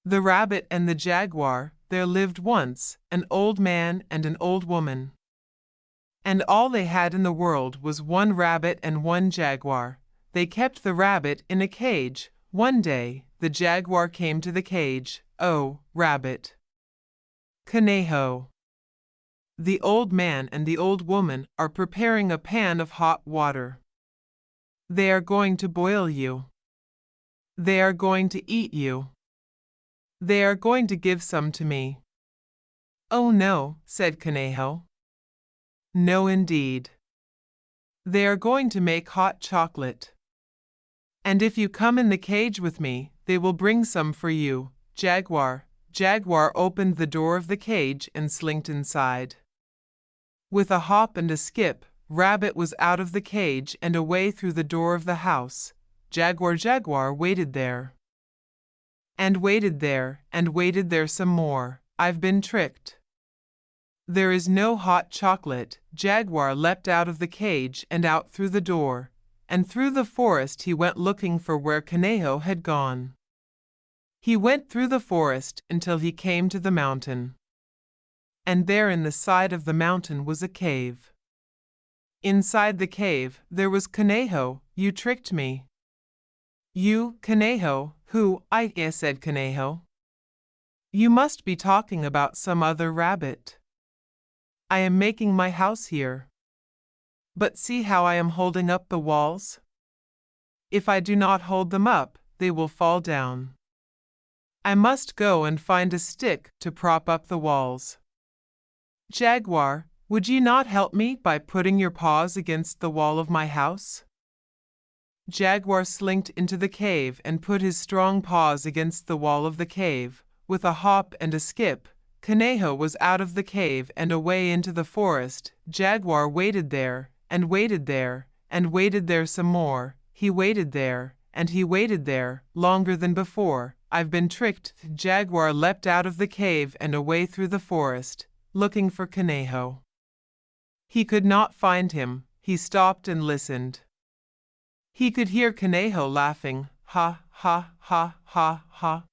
The rabbit and the jaguar. There lived once an old man and an old woman. And all they had in the world was one rabbit and one jaguar. They kept the rabbit in a cage. One day, the jaguar came to the cage. "Oh, rabbit, Conejo, the old man and the old woman are preparing a pan of hot water. They are going to boil you. They are going to eat you. They are going to give some to me." "Oh no," said Conejo. "No indeed. They are going to make hot chocolate. And if you come in the cage with me, they will bring some for you." Jaguar opened the door of the cage and slinked inside. With a hop and a skip, Rabbit was out of the cage and away through the door of the house. Jaguar waited there. And waited there, and waited there some more. "I've been tricked. There is no hot chocolate." Jaguar leapt out of the cage and out through the door, and through the forest he went looking for where Conejo had gone. He went through the forest until he came to the mountain. And there in the side of the mountain was a cave. Inside the cave there was Conejo. "You tricked me." "You, Conejo? Who?" "I," said Conejo. "You must be talking about some other rabbit. I am making my house here. But see how I am holding up the walls? If I do not hold them up, they will fall down. I must go and find a stick to prop up the walls. Jaguar, would you not help me by putting your paws against the wall of my house?" Jaguar slinked into the cave and put his strong paws against the wall of the cave. With a hop and a skip, Conejo was out of the cave and away into the forest. Jaguar waited there, and waited there, and waited there some more. He waited there, and he waited there, longer than before. "I've been tricked." Jaguar leapt out of the cave and away through the forest, looking for Conejo. He could not find him. He stopped and listened. He could hear Conejo laughing, "Ha, ha, ha, ha, ha.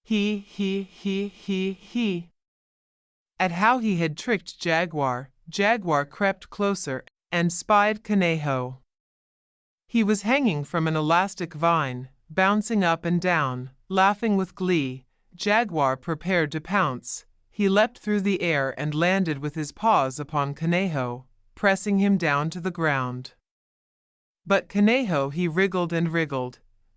He, at how he had tricked Jaguar. Jaguar crept closer and spied Conejo. He was hanging from an elastic vine, bouncing up and down, laughing with glee. Jaguar prepared to pounce. He leapt through the air and landed with his paws upon Conejo, pressing him down to the ground. But Conejo he wriggled,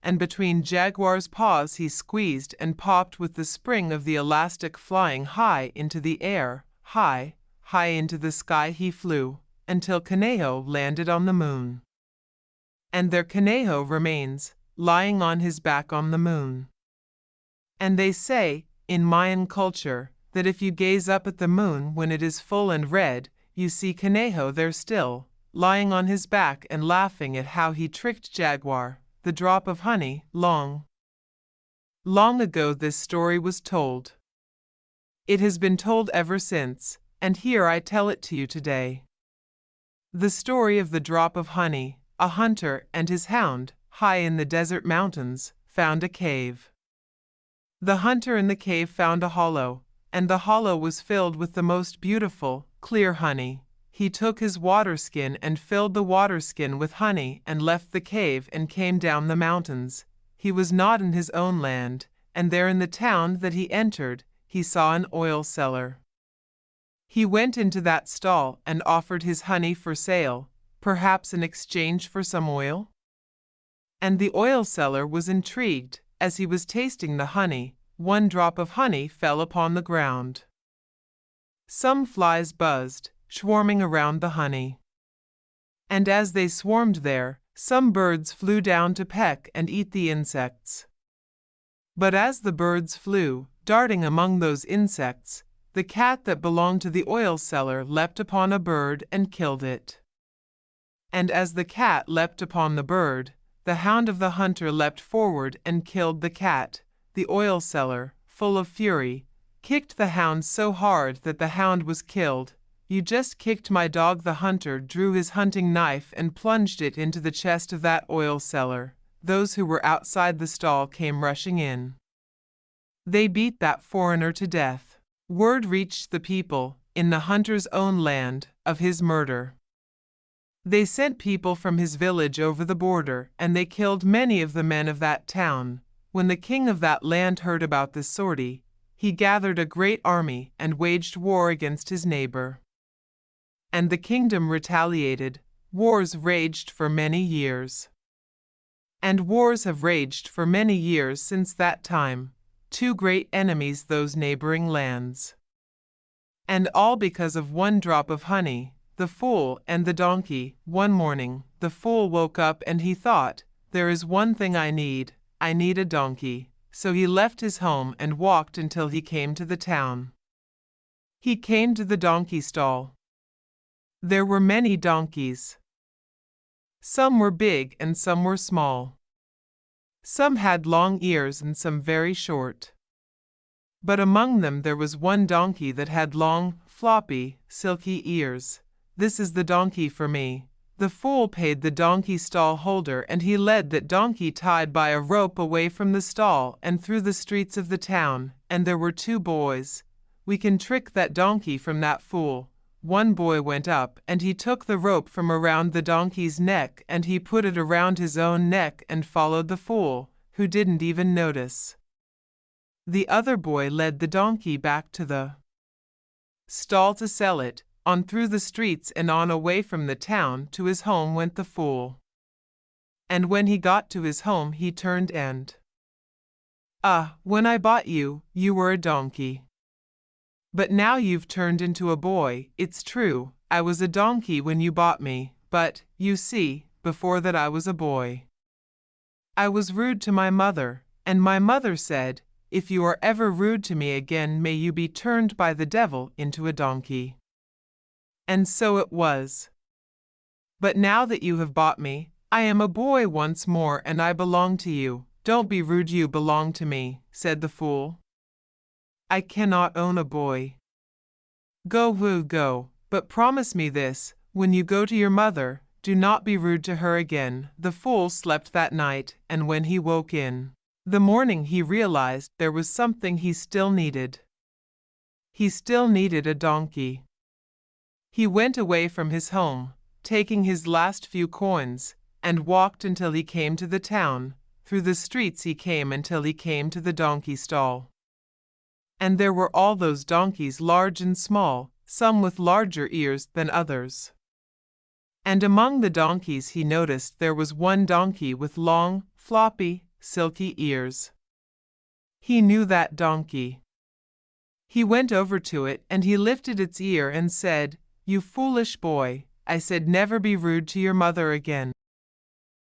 and between Jaguar's paws he squeezed and popped with the spring of the elastic, flying high into the air. High, high into the sky he flew, until Conejo landed on the moon. And there Conejo remains, lying on his back on the moon. And they say, in Mayan culture, that if you gaze up at the moon when it is full and red, you see Conejo there still, lying on his back and laughing at how he tricked Jaguar. The drop of honey. Long ago this story was told. It has been told ever since, and here I tell it to you today. The story of the drop of honey. A hunter and his hound, high in the desert mountains, found a cave. The hunter in the cave found a hollow, and the hollow was filled with the most beautiful, clear honey. He took his water skin and filled the water skin with honey and left the cave and came down the mountains. He was not in his own land, and there in the town that he entered, he saw an oil seller. He went into that stall and offered his honey for sale, perhaps in exchange for some oil. And the oil seller was intrigued. As he was tasting the honey, one drop of honey fell upon the ground. Some flies buzzed, swarming around the honey. And as they swarmed there, some birds flew down to peck and eat the insects. But as the birds flew, darting among those insects, the cat that belonged to the oil seller leapt upon a bird and killed it. And as the cat leapt upon the bird, the hound of the hunter leapt forward and killed the cat. The oil seller, full of fury, kicked the hound so hard that the hound was killed. "You just kicked my dog." The hunter drew his hunting knife and plunged it into the chest of that oil seller. Those who were outside the stall came rushing in. They beat that foreigner to death. Word reached the people, in the hunter's own land, of his murder. They sent people from his village over the border, and they killed many of the men of that town. When the king of that land heard about this sortie, he gathered a great army and waged war against his neighbor. And the kingdom retaliated. Wars raged for many years. And wars have raged for many years since that time, two great enemies, those neighboring lands. And all because of one drop of honey, the fool and the donkey. One morning, the fool woke up and he thought, there is one thing I need a donkey. So he left his home and walked until he came to the town. He came to the donkey stall. There were many donkeys. Some were big and some were small. Some had long ears and some very short. But among them there was one donkey that had long, floppy, silky ears. This is the donkey for me. The fool paid the donkey stall holder, and he led that donkey tied by a rope away from the stall and through the streets of the town. And there were two boys. We can trick that donkey from that fool. One boy went up, and he took the rope from around the donkey's neck, and he put it around his own neck and followed the fool, who didn't even notice. The other boy led the donkey back to the stall to sell it. On through the streets and on away from the town to his home went the fool. And when he got to his home he turned and, when I bought you, you were a donkey. But now you've turned into a boy. It's true, I was a donkey when you bought me, but, you see, before that I was a boy. I was rude to my mother, and my mother said, if you are ever rude to me again, may you be turned by the devil into a donkey. And so it was. But now that you have bought me, I am a boy once more and I belong to you. Don't be rude, you belong to me, said the fool. I cannot own a boy. Go, woo, go, but promise me this, when you go to your mother, do not be rude to her again. The fool slept that night, and when he woke in the morning he realized there was something he still needed. He still needed a donkey. He went away from his home, taking his last few coins, and walked until he came to the town. Through the streets he came until he came to the donkey stall. And there were all those donkeys, large and small, some with larger ears than others. And among the donkeys he noticed there was one donkey with long, floppy, silky ears. He knew that donkey. He went over to it and he lifted its ear and said, you foolish boy, I said never be rude to your mother again.